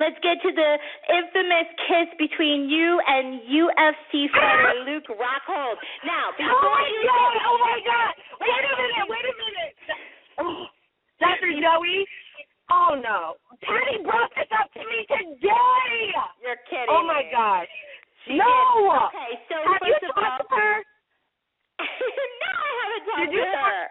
let's get to the infamous kiss between you and UFC fighter Luke Rockhold. Now, oh my God! Wait a minute! Oh, Dr. Zoe? Oh no! Patti brought this up to me today. You're kidding. Oh my gosh! She no. Did. Okay, so have you first of all, talked to her? No, I haven't talked Did you to her.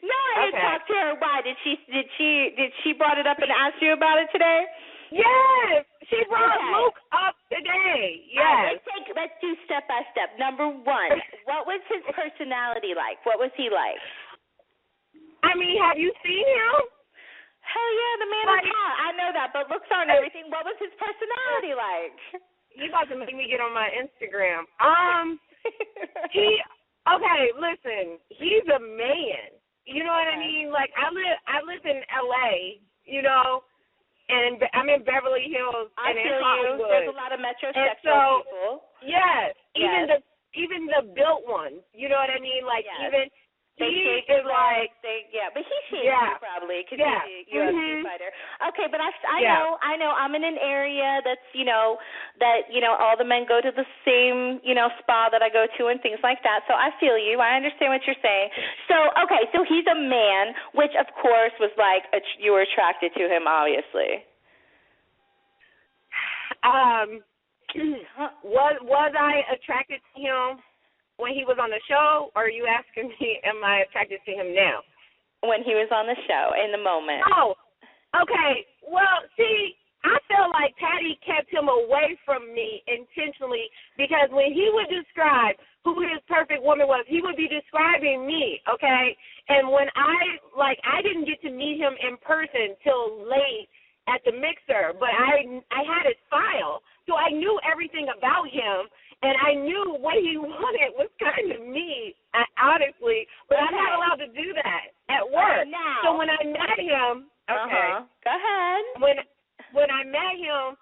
No, I didn't talk to her. Why? Did she brought it up and asked you about it today? Yes, she brought Luke up today. Yes. Let's do step by step. Number one, what was his personality like? What was he like? I mean, have you seen him? Hell yeah, the man is hot. I know that, but looks aren't everything. What was his personality like? You about to make me get on my Instagram. Okay, listen, he's a man. You know what I mean? Like I live in LA, you know, and I'm in Beverly Hills and in Hollywood. There's a lot of metrosexual people. Yes, even the built ones. You know what I mean? Like even he is like but he shaves you probably because he's a UFC fighter. Okay, but I know I'm in an area that's that all the men go to the same spa that I go to and things like that. So I feel you. I understand what you're saying. So okay, so he's a man, which of course was like you were attracted to him, obviously. Was I attracted to him when he was on the show, or are you asking me, am I attracted to him now? When he was on the show, in the moment. Oh, okay. Well, see, I feel like Patti kept him away from me intentionally because when he would describe who his perfect woman was, he would be describing me, okay? And when I didn't get to meet him in person till late at the mixer, but I had his file, so I knew everything about him. And I knew what he wanted was kind of me, honestly, but I'm not allowed to do that at work. So when I met him, go ahead. When I met him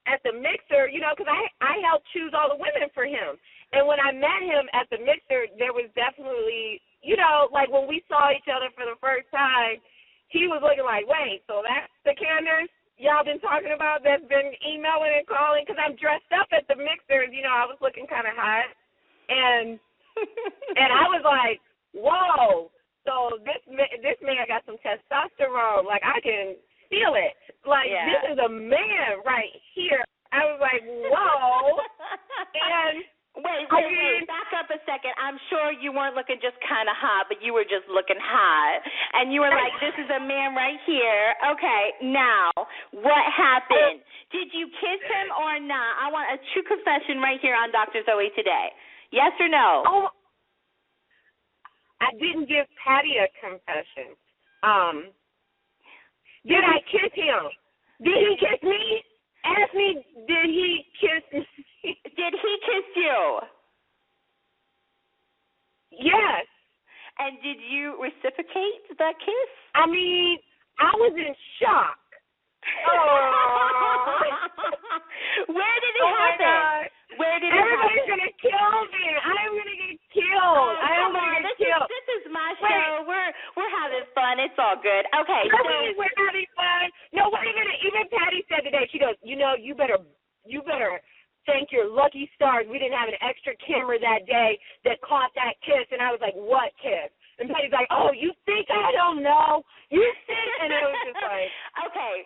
at the mixer, because I helped choose all the women for him. And when I met him at the mixer, there was definitely, like when we saw each other for the first time, he was looking like, wait, so that's the Candace y'all been talking about that's been emailing and calling? Because I'm dressed up at the mixers, I was looking kind of hot. And I was like, whoa, so this man got some testosterone. Like, I can feel it. Like, this is a man right here. I was like, whoa. And Wait, back up a second. I'm sure you weren't looking just kind of hot, but you were just looking hot. And you were like, this is a man right here. Okay, now, what happened? Did you kiss him or not? I want a true confession right here on Dr. Zoe Today. Yes or no? Oh, I didn't give Patti a confession. Did I kiss him? Did he kiss me? Ask me, did he kiss me? Did he kiss you? Yes. And did you reciprocate that kiss? I mean, I was in shock. Oh. Where did it happen? Where did it Everybody's going to kill me. I am going to get killed. I am going to get killed. This is my show. We're having fun. It's all good. Okay. We're having fun. No, wait a minute. Even Patti said today, she goes, you better thank your lucky stars we didn't have an extra camera that day that caught that kiss. And I was like, what kiss? And Patti's like, oh, you think I don't know? You think? And it was just like. Okay.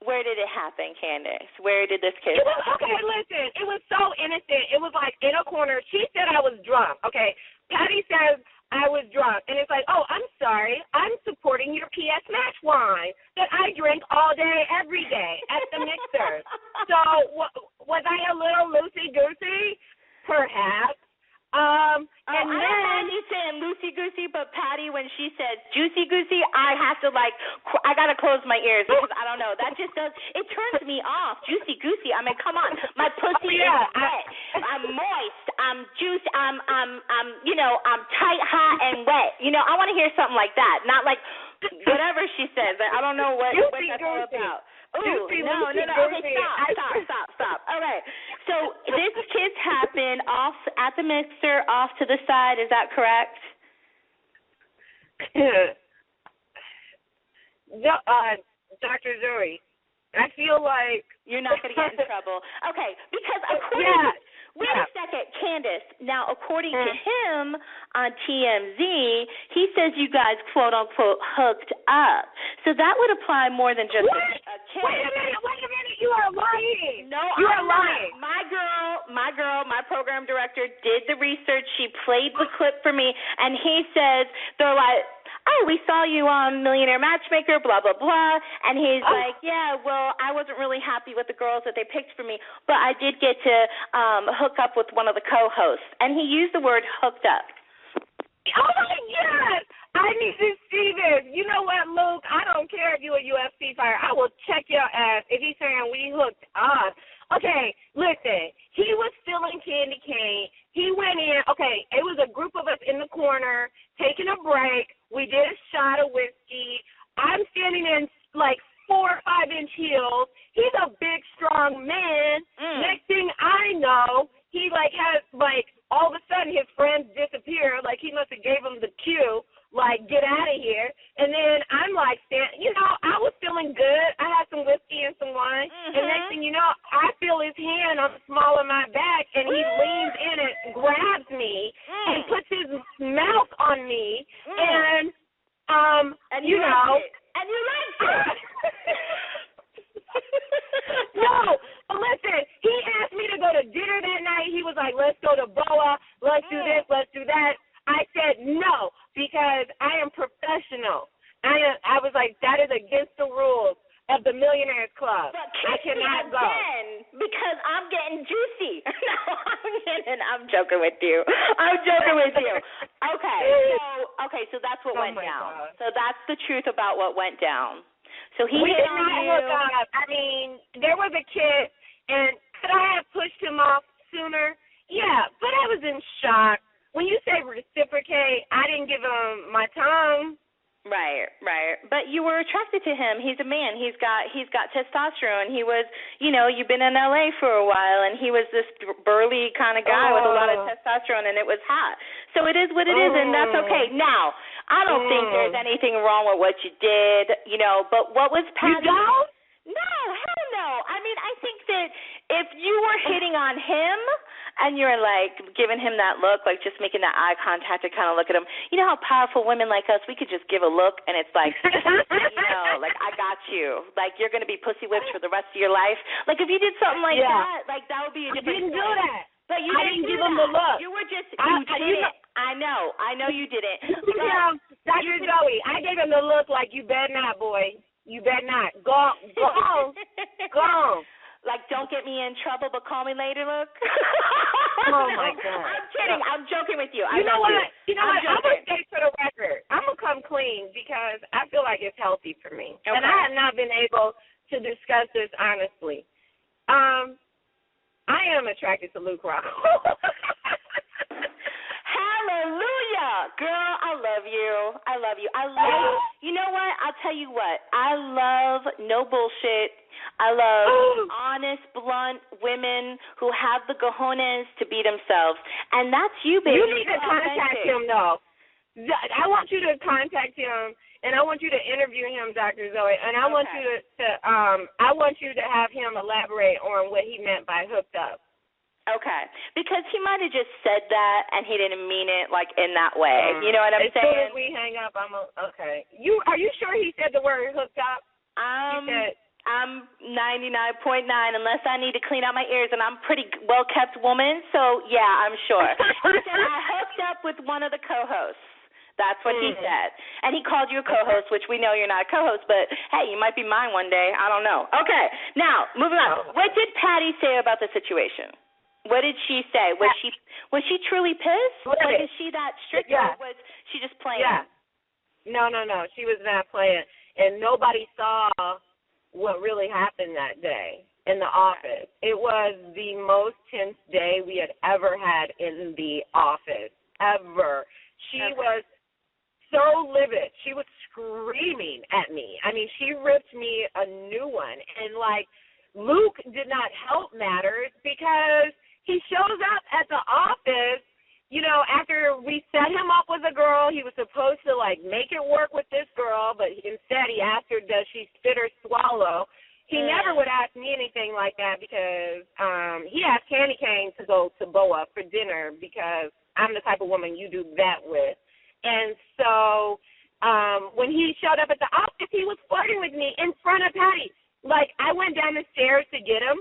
Where did it happen, Candace? Where did this kiss happen? Okay, listen. It was so innocent. It was like in a corner. She said I was drunk. Okay. Patti says I was drunk. And it's like, oh, I'm sorry. I'm supporting your PS Match wine that I drink all day, every day at the mixer. So was I a little loosey-goosey? Perhaps. And I don't mind you saying loosey-goosey, but Patti, when she says juicy-goosey, I have to, I got to close my ears because I don't know. That just it turns me off. Juicy-goosey. I mean, come on. My pussy is wet. I'm moist. I'm juiced. I'm tight, hot, and wet. I want to hear something like that, not like whatever she says. I don't know what that's all about. Ooh, no. Okay, stop. All right. So this kiss happened off at the mixer, off to the side. Is that correct? Dr. Zoe, I feel like you're not going to get in trouble. Okay, because according wait a second, Candace. Now, according to him on TMZ, he says you guys quote unquote hooked up. So that would apply more than just a kiss. Wait a minute, you are lying. No, you I'm are lying. Not. My program director did the research. She played the clip for me, and he says they're like, oh, we saw you on Millionaire Matchmaker, blah, blah, blah. And he's like, yeah, well, I wasn't really happy with the girls that they picked for me, but I did get to hook up with one of the co-hosts. And he used the word hooked up. Oh, my God. I need to see this. You know what, Luke? I don't care if you're a UFC fighter. I will check your ass if he's saying we hooked up. Okay, listen. He was stealing candy cane. He went in. Okay, it was a group of us in the corner taking a break. We did a shot of whiskey. I'm standing in, like, 4 or 5-inch heels. He's a big, strong man. Next thing I know, he, like, has, like, all of a sudden his friends disappear. Like, he must have gave him the cue, like, get out of here. And then I'm, like, I was feeling good. I had some whiskey and some wine. And next thing you know, I feel his hand on the small of my back, and he leans in and grabs me and puts his mouth on me. And you know. And you liked it. No, but listen, he asked me to go to dinner that night. He was like, let's go to Boa, let's do this, let's do that. I said no, because I am professional. I was like, that is against the rules of the Millionaires Club. But I cannot go. Because I'm getting juicy. No, I'm joking with you. Okay, so that's what went down. God. So that's the truth about what went down. So he We hit did on not you. hook up. I mean, there was a kiss, and could I have pushed him off sooner? Yeah, but I was in shock. When you say reciprocate, I didn't give him my tongue. Right. But you were attracted to him. He's a man. He's got testosterone. He was, you've been in LA for a while, and he was this burly kind of guy with a lot of testosterone, and it was hot. So it is what it is, and that's okay. Now, I don't think there's anything wrong with what you did, but what was Patti? You don't? No, hell no. I mean, I think that if you were hitting on him and you're, like, giving him that look, like just making that eye contact to kind of look at him, you know how powerful women like us, we could just give a look and it's like, like, I got you. Like, you're going to be pussy whipped for the rest of your life. Like, if you did something like that, like, that would be a different story. I didn't do that. But you didn't give him the look. You were just, you didn't. I know you didn't. Dr. Zoe, I gave him the look like, you better not, boy. You better not. Go on. Like, don't get me in trouble, but call me later, look. Oh, my God. I'm kidding. I'm joking with you. You know what? I'm going to state for the record. I'm going to come clean because I feel like it's healthy for me. Okay. And I have not been able to discuss this honestly. I am attracted to Luke Rockhold. Hallelujah. Girl, I love you. You know what? I'll tell you what. I love no bullshit. I love honest, blunt women who have the cojones to be themselves. And that's you, baby. You need to contact him, though. I want you to contact him, and I want you to interview him, Dr. Zoe, and I want you to have him elaborate on what he meant by hooked up. Okay, because he might have just said that and he didn't mean it like in that way. You know what I'm saying? As soon as we hang up, okay. Are you sure he said the word hooked up? I'm 99.9 unless I need to clean out my ears, and I'm a pretty well-kept woman, so yeah, I'm sure. He said I hooked up with one of the co-hosts. That's what he said. And he called you a co-host, which we know you're not a co-host, but hey, you might be mine one day. I don't know. Okay, now, moving on. What did Patti say about the situation? What did she say? Was she truly pissed? Like, is she that strict, or was she just playing? Yeah. No. She was not playing. And nobody saw what really happened that day in the office. It was the most tense day we had ever had in the office, ever. She was so livid. She was screaming at me. I mean, she ripped me a new one. And, like, Luke did not help matters because he shows up at the office, after we set him up with a girl. He was supposed to, like, make it work with this girl, but instead he asked her, does she spit or swallow? he never would ask me anything like that because he asked Candy Cane to go to Boa for dinner because I'm the type of woman you do that with. And so when he showed up at the office, he was flirting with me in front of Patti. Like, I went down the stairs to get him,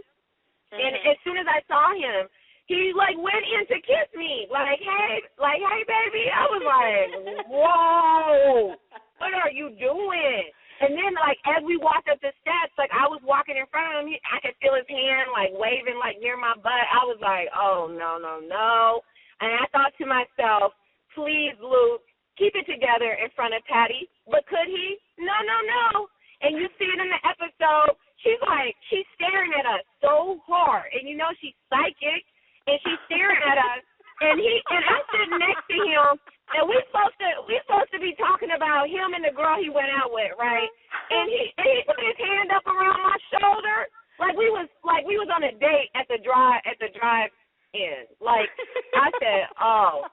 and as soon as I saw him, he, like, went in to kiss me. Like, hey, baby. I was like, whoa, what are you doing? And then, like, as we walked up the steps, like, I was walking in front of him. I could feel his hand, like, waving, like, near my butt. I was like, oh, no. And I thought to myself, please, Luke, keep it together in front of Patti. But could he? No. And you see it in the episode. She's staring at us so hard. And, you know, she's psychic, and she's staring at us. And I'm sitting next to him. And we're supposed to be talking about him and the girl he went out with, right? And he put his hand up around my shoulder, like we was on a date at the drive-in. Like, I said, oh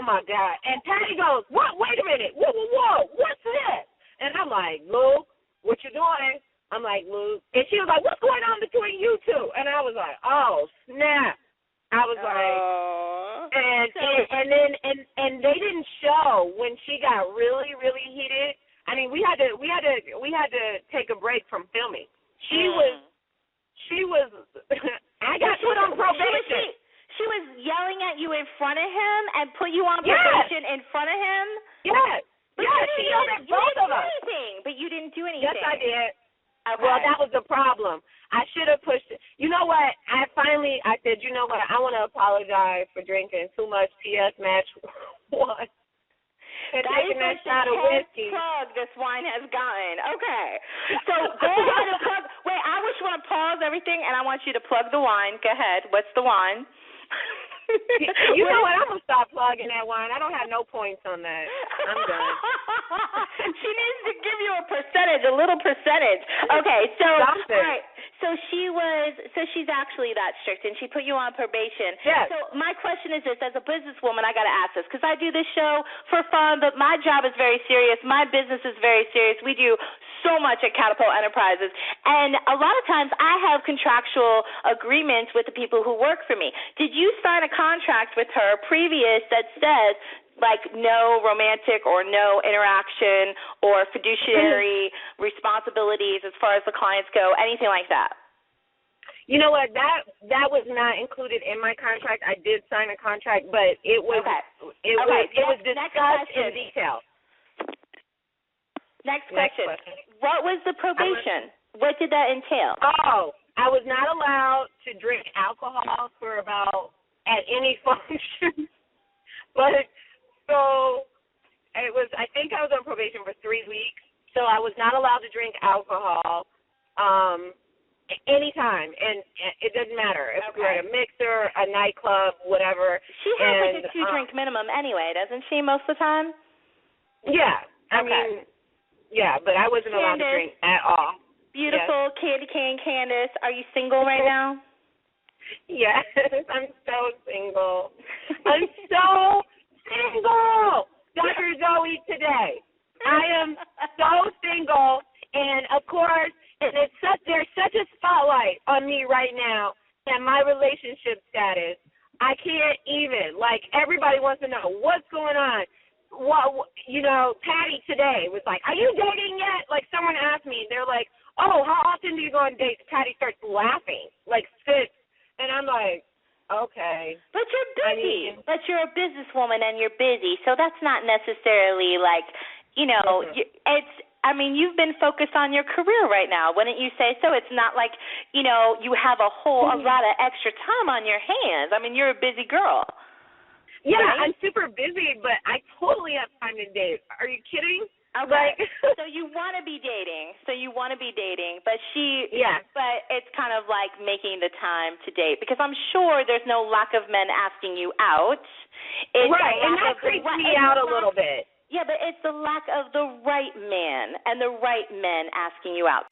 my God. And Patti goes, what? Wait a minute. Whoa, what's this? And I'm like, Luke, what you doing? I'm like, Luke. And she was like, what's going on between you two? And I was like, oh, snap. I was like, and they didn't show when she got really, really heated. I mean, we had to take a break from filming. She was I got put on probation. She was yelling at you in front of him and put you on probation in front of him? Yes. But she yelled at both of us. But you didn't do anything. Yes, I did. Okay. Well, that was the problem. I should have pushed it. You know what? I said, you know what? I want to apologize for drinking too much PS Match 1 and taking that shot of whiskey. Plug this wine has gotten. Okay. So go ahead and plug. Wait, I just want to pause everything, and I want you to plug the wine. Go ahead. What's the wine? You know what? I'm going to stop plugging that wine. I don't have no points on that. I'm done. She needs to give you a little percentage. Okay, so all right. So she's actually that strict, and she put you on probation. Yes. So my question is this: as a businesswoman, I got to ask this because I do this show for fun, but my job is very serious. My business is very serious. We do so much at Catapult Enterprises, and a lot of times I have contractual agreements with the people who work for me. Did you sign a contract with her previous that says, like, no romantic or no interaction or fiduciary responsibilities as far as the clients go, anything like that? You know what? That was not included in my contract. I did sign a contract, but it was discussed in detail. Next question. What was the probation? What did that entail? Oh, I was not allowed to drink alcohol for at any function. But so it was. I think I was on probation for 3 weeks. So I was not allowed to drink alcohol anytime, and it doesn't matter if we're at a mixer, a nightclub, whatever. She has like a 2-drink minimum anyway, doesn't she? Most of the time. Yeah, I mean, yeah, but I wasn't allowed to drink at all. Beautiful Candy Cane Candace. Are you single right now? Yes, I'm so single. I'm so single. Dr. Zoe Today. I am so single, and of course, there's such a spotlight on me right now and my relationship status. I can't even. Like, everybody wants to know what's going on. Patti today was like, are you dating yet? Like, someone asked me, they're like, oh, how often do you go on dates? Patti starts laughing, like, spits. And I'm like, okay. But you're busy. But you're a businesswoman and you're busy. So that's not necessarily like, you've been focused on your career right now. Wouldn't you say so? It's not like, you have a lot of extra time on your hands. I mean, you're a busy girl. Yeah, right? I'm super busy, but I totally have time to date. Are you kidding? Okay. So you want to be dating. But but it's kind of like making the time to date, because I'm sure there's no lack of men asking you out. Right, and that creeps me out a little bit. Yeah, but it's the lack of the right man and the right men asking you out.